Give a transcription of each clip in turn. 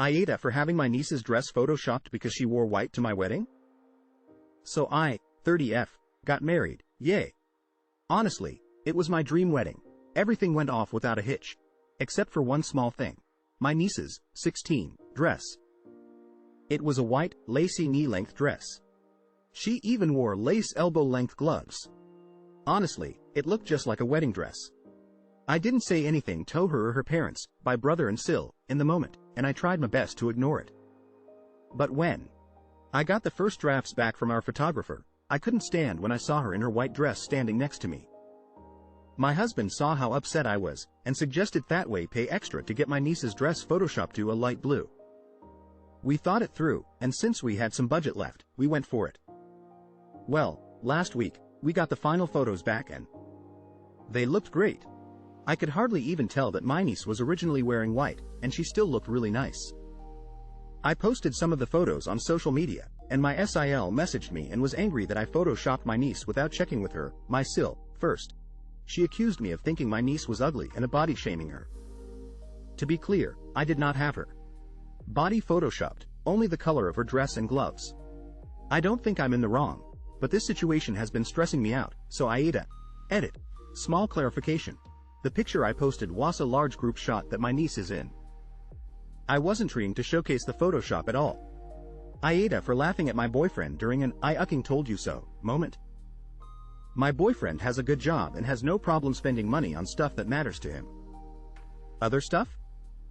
AITA for having my niece's dress photoshopped because she wore white to my wedding? So I, 30F, got married, yay. Honestly, it was my dream wedding. Everything went off without a hitch. Except for one small thing. My niece's, 16, dress. It was a white, lacy knee-length dress. She even wore lace elbow-length gloves. Honestly, it looked just like a wedding dress. I didn't say anything to her or her parents, my brother and Sil, in the moment, and I tried my best to ignore it. But when I got the first drafts back from our photographer, I couldn't stand when I saw her in her white dress standing next to me. My husband saw how upset I was, and suggested that way pay extra to get my niece's dress photoshopped to a light blue. We thought it through, and since we had some budget left, we went for it. Well, last week, we got the final photos back and they looked great. I could hardly even tell that my niece was originally wearing white, and she still looked really nice. I posted some of the photos on social media, and my SIL messaged me and was angry that I photoshopped my niece without checking with her, my Sil, first. She accused me of thinking my niece was ugly and body shaming her. To be clear, I did not have her body photoshopped, only the color of her dress and gloves. I don't think I'm in the wrong, but this situation has been stressing me out, so AITA. Edit. Small clarification. The picture I posted was a large group shot that my niece is in. I wasn't trying to showcase the Photoshop at all. AITA for laughing at my boyfriend during an "I ucking told you so" moment. My boyfriend has a good job and has no problem spending money on stuff that matters to him. Other stuff?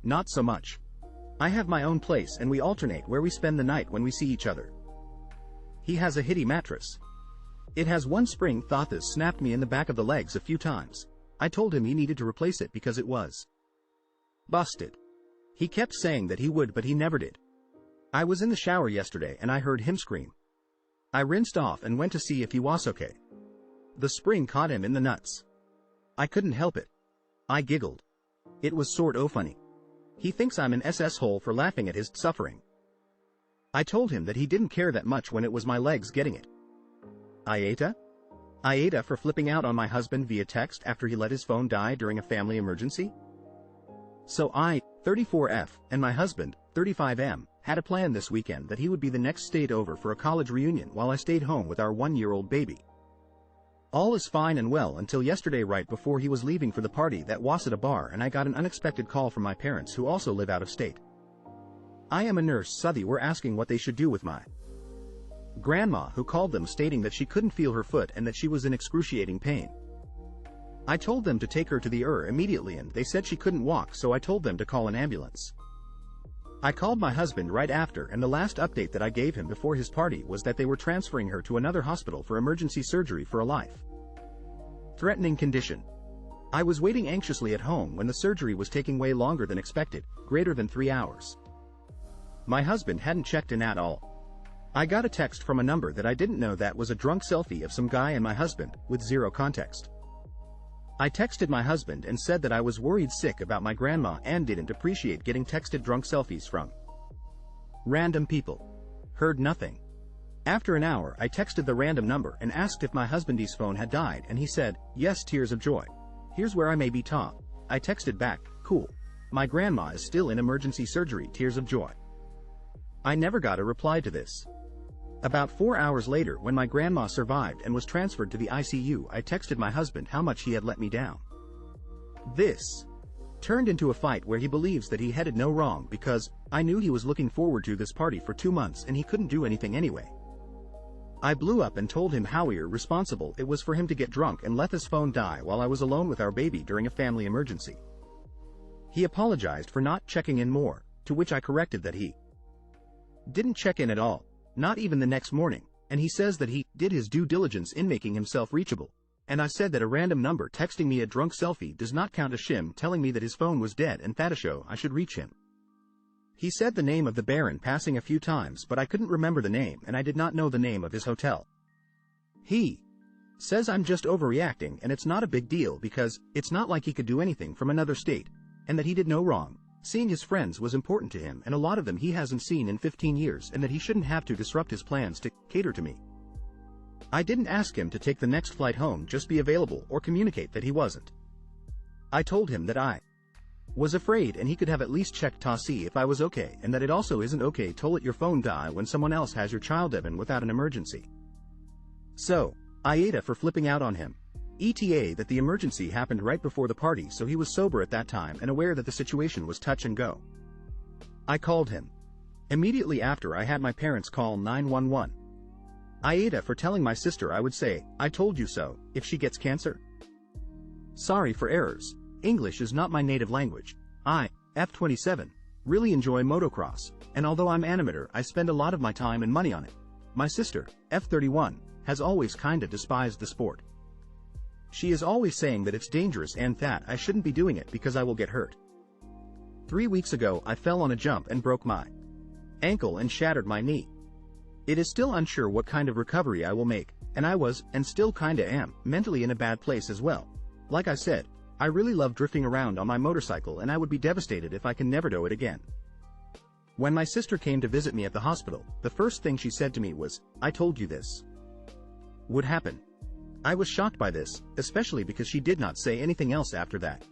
Not so much. I have my own place and we alternate where we spend the night when we see each other. He has a hitty mattress. It has one spring that snapped me in the back of the legs a few times. I told him he needed to replace it because it was busted. He kept saying that he would, but he never did. I was in the shower yesterday and I heard him scream. I rinsed off and went to see if he was okay. The spring caught him in the nuts. I couldn't help it. I giggled. It was sort of funny. He thinks I'm an AmItheAsshole for laughing at his suffering. I told him that he didn't care that much when it was my legs getting it. AITA? AITA for flipping out on my husband via text after he let his phone die during a family emergency? So I, 34F, and my husband, 35M, had a plan this weekend that he would be the next state over for a college reunion while I stayed home with our 1-year-old baby. All is fine and well until yesterday right before he was leaving for the party that was at a bar and I got an unexpected call from my parents who also live out of state. I am a nurse, so they were asking what they should do with my grandma, who called them stating that she couldn't feel her foot and that she was in excruciating pain. I told them to take her to the ER immediately and they said she couldn't walk, so I told them to call an ambulance. I called my husband right after and the last update that I gave him before his party was that they were transferring her to another hospital for emergency surgery for a life-threatening condition. I was waiting anxiously at home when the surgery was taking way longer than expected, greater than 3 hours. My husband hadn't checked in at all. I got a text from a number that I didn't know that was a drunk selfie of some guy and my husband, with zero context. I texted my husband and said that I was worried sick about my grandma and didn't appreciate getting texted drunk selfies from random people. Heard nothing. After an hour I texted the random number and asked if my husband's phone had died and he said, yes, tears of joy. Here's where I may be Tom. I texted back, cool. My grandma is still in emergency surgery, tears of joy. I never got a reply to this. About 4 hours later, when my grandma survived and was transferred to the ICU, I texted my husband how much he had let me down. This turned into a fight where he believes that he had no wrong because I knew he was looking forward to this party for 2 months and he couldn't do anything anyway. I blew up and told him how irresponsible it was for him to get drunk and let his phone die while I was alone with our baby during a family emergency. He apologized for not checking in more, to which I corrected that he didn't check in at all. Not even the next morning, and he says that he did his due diligence in making himself reachable, and I said that a random number texting me a drunk selfie does not count as him telling me that his phone was dead and that a show I should reach him. He said the name of the Baron passing a few times, but I couldn't remember the name and I did not know the name of his hotel. He says I'm just overreacting and it's not a big deal because it's not like he could do anything from another state, and that he did no wrong. Seeing his friends was important to him and a lot of them he hasn't seen in 15 years and that he shouldn't have to disrupt his plans to cater to me. I didn't ask him to take the next flight home, just be available or communicate that he wasn't. I told him that I Was afraid and he could have at least checked to see if I was okay and that it also isn't okay to let your phone die when someone else has your child even without an emergency. So, AITA for flipping out on him. ETA that the emergency happened right before the party so he was sober at that time and aware that the situation was touch and go. I called him. Immediately after I had my parents call 911. AITA for telling my sister I would say, "I told you so," if she gets cancer. Sorry for errors. English is not my native language. I, F27, really enjoy motocross, and although I'm animator I spend a lot of my time and money on it. My sister, F31, has always kinda despised the sport. She is always saying that it's dangerous and that I shouldn't be doing it because I will get hurt. 3 weeks ago I fell on a jump and broke my ankle and shattered my knee. It is still unsure what kind of recovery I will make, and I was, and still kinda am, mentally in a bad place as well. Like I said, I really love drifting around on my motorcycle and I would be devastated if I can never do it again. When my sister came to visit me at the hospital, the first thing she said to me was, "I told you this would happen." I was shocked by this, especially because she did not say anything else after that.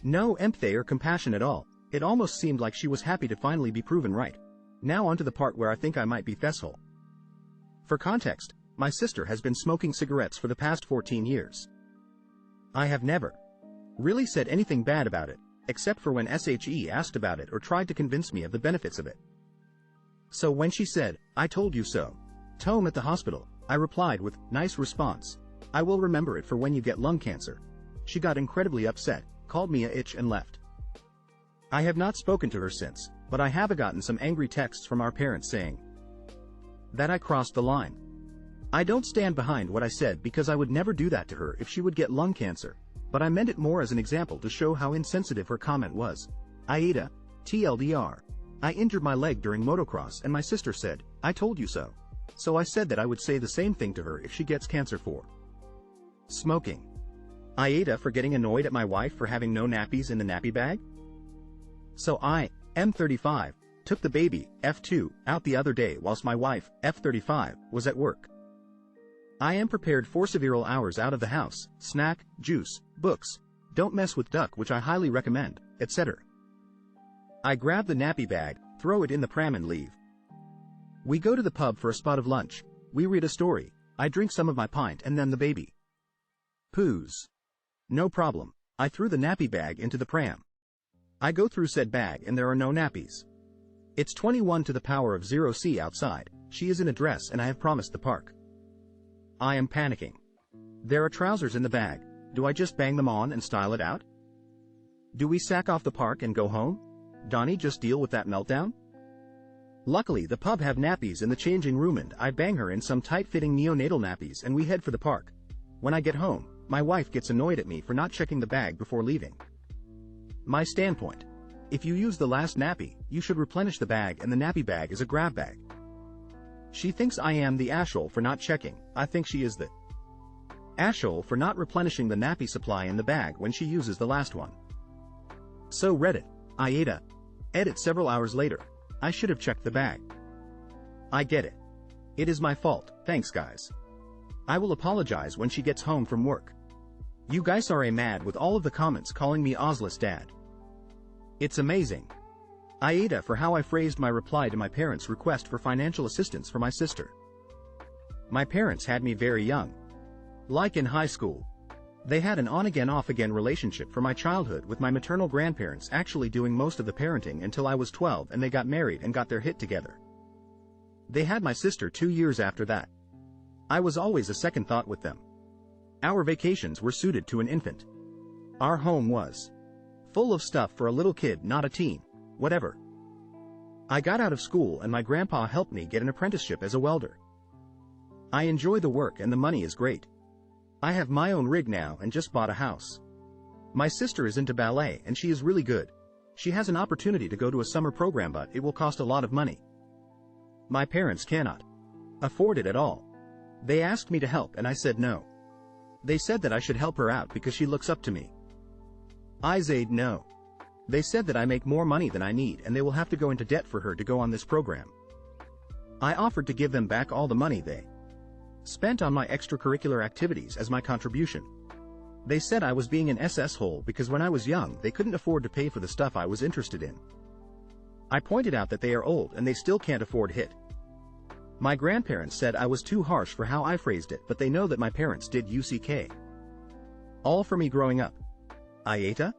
No empathy or compassion at all. It almost seemed like she was happy to finally be proven right. Now onto the part where I think I might be thesshole. For context, my sister has been smoking cigarettes for the past 14 years. I have never really said anything bad about it, except for when SHE asked about it or tried to convince me of the benefits of it. So when she said, "I told you so," Tome at the hospital, I replied with, "Nice response. I will remember it for when you get lung cancer." She got incredibly upset, called me a itch and left. I have not spoken to her since, but I have gotten some angry texts from our parents saying that I crossed the line. I don't stand behind what I said because I would never do that to her if she would get lung cancer, but I meant it more as an example to show how insensitive her comment was. AITA, TLDR. I injured my leg during motocross and my sister said, "I told you so." So I said that I would say the same thing to her if she gets cancer for smoking. AITA for getting annoyed at my wife for having no nappies in the nappy bag. So I, M35, took the baby, F2, out the other day whilst my wife, F35, was at work. I am prepared for several hours out of the house, snack, juice, books, don't mess with duck which I highly recommend, etc. I grab the nappy bag, throw it in the pram and leave. We go to the pub for a spot of lunch, we read a story, I drink some of my pint and then the baby poos. No problem, I threw the nappy bag into the pram. I go through said bag and there are no nappies. It's 21 to the power of 0C outside, she is in a dress and I have promised the park. I am panicking. There are trousers in the bag, do I just bang them on and style it out? Do we sack off the park and go home? Donnie just deal with that meltdown? Luckily the pub have nappies in the changing room and I bang her in some tight-fitting neonatal nappies and we head for the park. When I get home, my wife gets annoyed at me for not checking the bag before leaving. My standpoint. If you use the last nappy, you should replenish the bag and the nappy bag is a grab bag. She thinks I am the asshole for not checking, I think she is the asshole for not replenishing the nappy supply in the bag when she uses the last one. So Reddit, AITA. Edit several hours later. I should have checked the bag. I get it. It is my fault, thanks guys. I will apologize when she gets home from work. You guys are mad with all of the comments calling me Ozless dad. It's amazing. AITA for how I phrased my reply to my parents' request for financial assistance for my sister. My parents had me very young. Like in high school. They had an on-again off-again relationship for my childhood with my maternal grandparents actually doing most of the parenting until I was 12 and they got married and got their hit together. They had my sister 2 years after that. I was always a second thought with them. Our vacations were suited to an infant. Our home was full of stuff for a little kid, not a teen. Whatever. I got out of school and my grandpa helped me get an apprenticeship as a welder. I enjoy the work and the money is great. I have my own rig now and just bought a house. My sister is into ballet and she is really good. She has an opportunity to go to a summer program but it will cost a lot of money. My parents cannot afford it at all. They asked me to help and I said no. They said that I should help her out because she looks up to me. I said no. They said that I make more money than I need and they will have to go into debt for her to go on this program. I offered to give them back all the money they spent on my extracurricular activities as my contribution. They said I was being an asshole because when I was young they couldn't afford to pay for the stuff I was interested in. I pointed out that they are old and they still can't afford it. My grandparents said I was too harsh for how I phrased it, but they know that my parents did UCK. All for me growing up. AITA?